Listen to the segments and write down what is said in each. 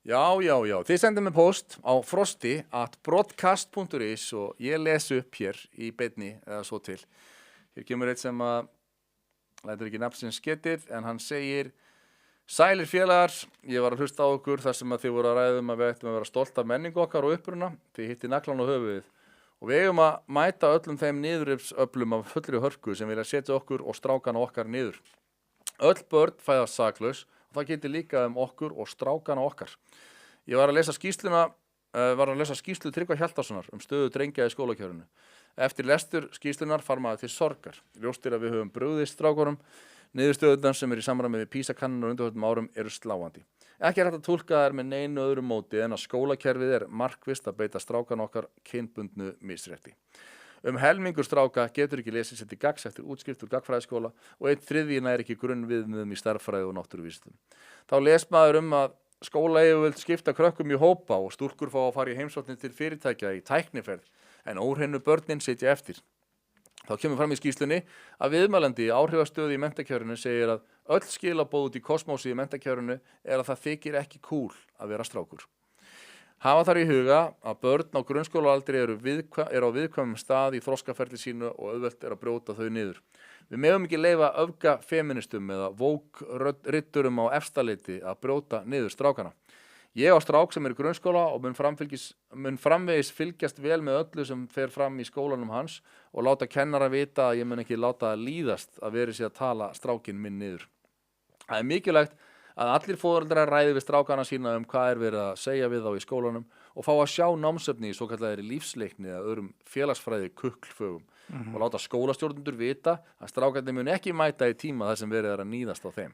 Já. Þið sendið mér post á frosti@broadcast.is og ég les upp hér í beinni eða svo til. Hér kemur eitt sem að lætur ekki nafnsins getið en hann segir: Sælir félagar, ég var að hlusta á okkur þar sem að þið voru að ræða að við ættum að vera stolt af menningu okkar og uppruna. Þið hitti naglan á höfuðið og við eigum að mæta öllum þeim niðurrifsöflum af fullri hörku sem vilja setja okkur og strákana okkar niður. Öll börn fæðast saklaus og það getur líka okkur og strákana okkar. Ég var að lesa skýrslu Tryggva Hjaltasonar stöðu drengja í skólakjörinu. Eftir lestur skýrslunar fær maður til sorgar. Ljóst að við höfum brugðist strákunum. Niðurstöðurnar sem í samræmi við PISA-kannanir undanförnum árum eru sláandi. Ekki hægt að túlka þær með neinu öðru móti en að skólakerfið markvisst að beita strákana okkar kynbundnu misrétti. Helmingur stráka getur ekki lesið sér til gagns eftir útskrift úr gagnfræðiskóla og 1/3 nær ekki grunnviðmiðum í stærðfræði og náttúruvísindum. Þá les maður að skólayfirvöld skipta krökkum í hópa og stúlkur fá að fara í heimsóknir til fyrirtækja í tækniferð en óhreinu börnin sitja eftir. Þá kemur fram í skýrslunni að viðmælandi í áhrifastöðu í menntakerfinu segir að öll skilaboð út í kosmósi í menntakerfinu að það þykir ekki cool að vera strákur. Hafa þar í huga að börn á grunnskólaaldri eru á viðkvæmum stað í þroskaferli sínu og auðvelt að brjóta þau niður. Við megum ekki leyfa öfga feministum eða woke-riddurum á efstaleiti að brjóta niður strákana. Ég á strák sem í grunnskóla og mun framvegis fylgjast vel með öllu sem fer fram í skólanum hans og láta kennara vita að ég mun ekki láta það líðast að veri sér að tala strákinn minn niður. Það mikilvægt að allir foreldrar ræði við strákana sína hvað verið að segja við þá í skólanum og fá að sjá námsefni í svokallaðri lífsleikni eða öðrum félagsfræði kuklfögum og láta skólastjórnendur vita að strákarnir mun ekki mæta í tíma þar sem verið að níðast á þeim.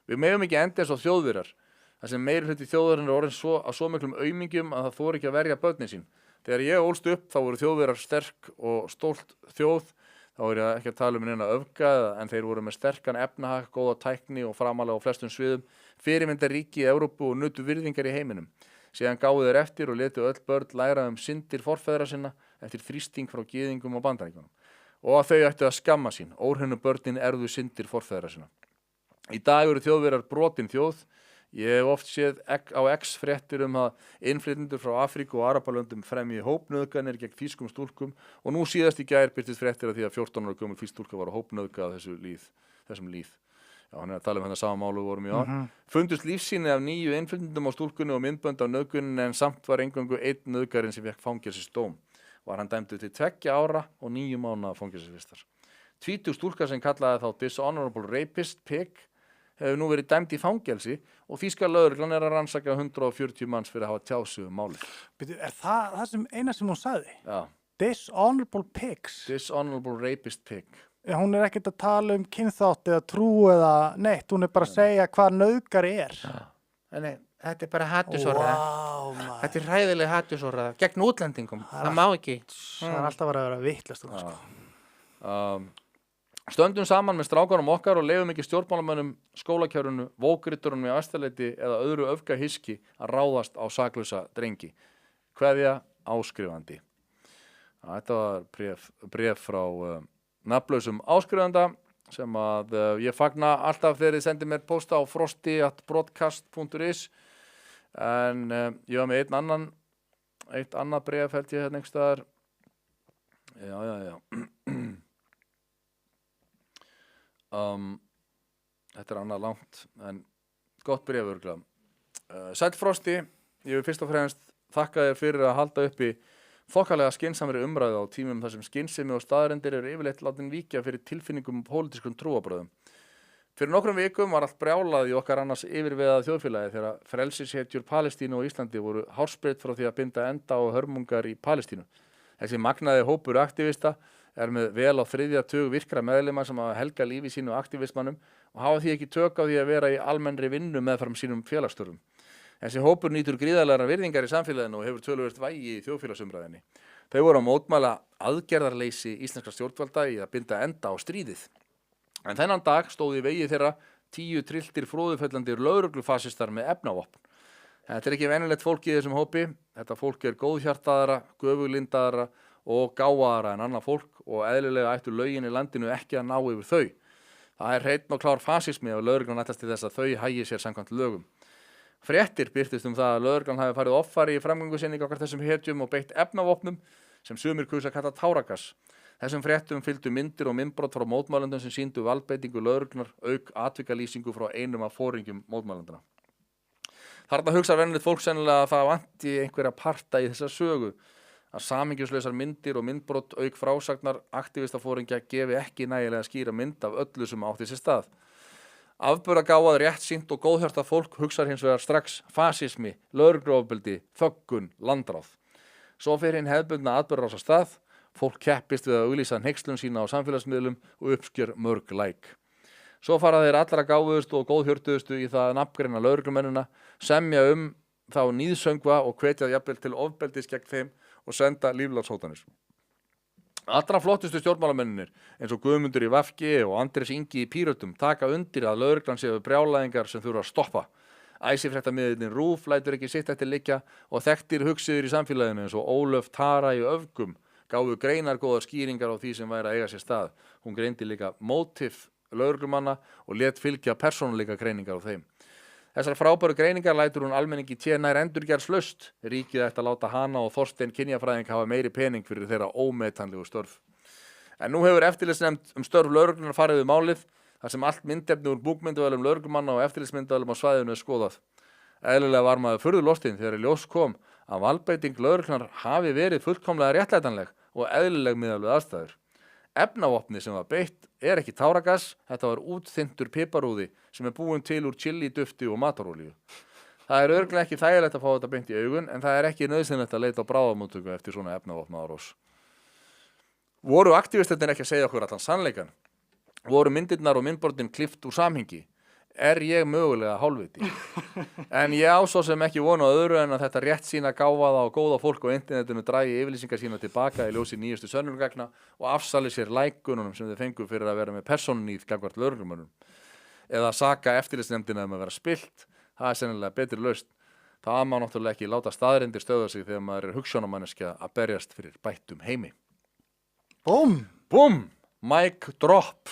Við megum ekki enda eins og Þjóðverjar, þar sem meiri hluti þjóðarinnar orðin að svo miklum aumingjum að það þori ekki að verja börnin sín. Þegar ég ólst upp þá voru Þjóðverjar sterk og stólt þjóð. Þá ég ekki að tala neina öfga en þeir voru með sterkan efnahag, góða tækni og framalega á flestum sviðum, fyrirmyndar ríki í Evrópu og nutu virðingar í heiminum. Síðan gáfu þeir eftir og letu öll börn læra syndir forfeðra sinna eftir þrýsting frá gyðingum og Bandaríkjunum. Og að þau ættu að skamma sín, óhreinu börnin erfðu syndir forfeðra sinna. Í dag eru Þjóðverjar brotin þjóð. Ég hef oft séð á X fréttir að innflytjendur frá Afríku og Arabalöndum fremji hópnauðganir gegn þýskum stúlkum og nú síðast í gær birtist fréttir af því að 14 ára gömul þýsk stúlka var að hópnauðga þessum líð. Já, hann að tala þetta sama málu vorum í ár. Fundust lífsýni af 9 innflytjendum á stúlkunni og myndbönd á nauðguninni en samt var eingöngu einn nauðgarinn sem fékk fangelsisdóm. Var hann dæmdur til 2 ára og 9 mánaða fangelsisvistar. 20 stúlka sem kallaði þá Dishonorable Rapist Pig hefur nú verið dæmd í fangelsi og þýska lögreglan að rannsaka 140 manns fyrir að hafa tjáð sig málið. Það sem eina sem hún sagði? Já. Dishonorable Pigs? Dishonorable Rapist Pig. Hún ekkert að tala kynþátt eða trú eða neitt, hún bara að segja hvað nauðgari Nei, þetta bara hatursorða. Þetta hræðileg hatursorða gegn útlendingum. Það má ekki. Það alltaf að vera vitlaust. Stöndum saman með strákunum okkar og leyfum ekki stjórnmálamönnum, skólakjörunu, vókritturunum í Astaleiti eða öðru öfgahyski að ráðast á saklausa drengi. Kveðja áskrifandi. Þetta var bréf frá nafnlausum áskrifanda sem að ég fagna alltaf þegar þið sendið mér posta á frosti@broadcast.is en ég var með eitt annað bréf held ég hérna einhvers staðar. Já. Þetta annað langt en gott bréf örugglega. Sæll Frosti, ég vil fyrst og fremst þakka þér fyrir að halda uppi þokkalega skynsamri umræðu á tímum þar sem skynsemi og staðreyndir eru yfirleitt látin víkja fyrir tilfinningum og pólitískum trúarbrögðum. Fyrir nokkrum vikum var allt brjálað í okkar annars yfirvegaða þjóðfélagi þegar frelsishetjur Palestínu og Íslandi voru hársbreidd frá því að binda enda á hörmungar í Palestínu. Þessi magnaði hópur aktivista með vel á 3. tug virkra meðlima sem hafa helgað lífi sínu aktivismannum og hafa því ekki tök á því að vera í almennri vinnu meðfram sínum félagsstörfum. Þessi hópur nýtur gríðarlegar virðingar í samfélaginu og hefur töluvert vægi í þjóðfélagsumræðinni. Þau voru að mótmæla aðgerðarleysi íslenskra stjórnvalda í að binda enda á stríðið. En þennan dag stóð í vegi þeirra 10 trilltir fróðufellandi lögreglufasistar með efnavopn. Þetta ekki venjulegt fólk í þessum hópi. Þetta fólk góðhjartaðara, göfuglindaðara og gáfaðara en annað fólk og eðlilega ættu lögin í landinu ekki að ná yfir þau. Það hreinn og klár fasismi og lögreglan ætlast til þess að þau hagi sér samkvæmt lögum. Fréttir birtist það að lögreglan hafi farið offari í framgöngu sinni okkar þessum hetjum og beitt efnavopnum sem sumir kusu að kalla táragas. Þessum fréttum fylgdu myndir og myndbrot frá mótmælendum sem sýndu valdbeitingu lögreglunar auk atvikalýsingu frá einum af foringjum mótmælendana. Þarna hugsar venjulegt fólk sennilega að það vanti einhverja parta í þessa sögu, að samhengislausar myndir og myndbrot auk frásagnar aktivistaforingja gefi ekki nægilega skýra mynd af öllu sem átti sér stað. Afburðagáfað, réttsýnt og góðhjartað fólk hugsar hins vegar strax fasismi, lögregluofbeldi, þöggun, landráð. Svo fer hinn hefðbundna atburðarás af stað, fólk keppist við að auglýsa hneykslun sína á samfélagsmiðlum og uppsker mörg like. Svo fara þeir allra gáfuðustu og góðhjörtuðustu í það að nafngreina lögreglumennina, semja þá níðsöngva og hvetja jafnvel til ofbeldis gegn þeim og senda líflátshótanir. Allra flottustu stjórnmálamennir eins og Guðmundur í VG og Andrés Ingi í Pírötum taka undir að lögreglan séu brjálæðingar sem þurfa að stoppa. Æsifréttamiðillinn RÚV lætur ekki sitt eftir liggja og þekktir hugsiður í samfélaginu eins og Ólöf Tara í Öfgum gáfu greinargóðar skýringar á því sem væri að eiga sér stað. Hún greindi líka mótiv lögreglumanna og lét fylgja persónuleika greiningar á þeim. Þessar frábæru greiningar lætur hún almenningi nær endurgerðslaust. Ríkið ætti að láta hana og Þorstein kynjafræðing hafa meiri pening fyrir þeirra ómetanlegu störf. En nú hefur eftirlitsnefnd störf lögreglunar farið við málið, þar sem allt myndefni úr búkmyndavélum lögreglumanna og eftirlitsmyndavélum á svæðinu skoðað. Eðlilega var maður furðu lostinn þegar í ljós kom að valdbeiting lögreglunar hafi verið fullkomlega réttlætanleg og eðlileg miðað við aðstæður. Efnavopni sem var beitt ekki táragas, þetta var útþynntur piparúði sem búinn til úr chili, dufti og matarolíu. Það örugglega ekki þægilegt að fá þetta beint í augun, en það ekki nauðsynlegt að leita á bráðamóttöku eftir svona efnavopnaárás. Voru aktivistarnir ekki að segja okkur allan sannleikann? Voru myndirnar og myndbordin klippt úr samhengi? Ég mögulega hálfviti? En ég á svo sem ekki vona á öðru en að þetta réttsýna, gáfaða og góða fólk á internetinu dragi yfirlýsingar sína tilbaka í ljósi nýjustu sönnunargagna og afsali sér lækunum sem þeir fengu fyrir að vera með persónunýð gagnvart lögreglumönnum. Eða saka eftirlitsnefndina að vera spillt, það sennilega betri lausn. Það má náttúrulega ekki láta staðreyndir stöða sig þegar maður hugsjónamanneskja að berjast fyrir bættum heimi. Búm! Búm! Mic drop!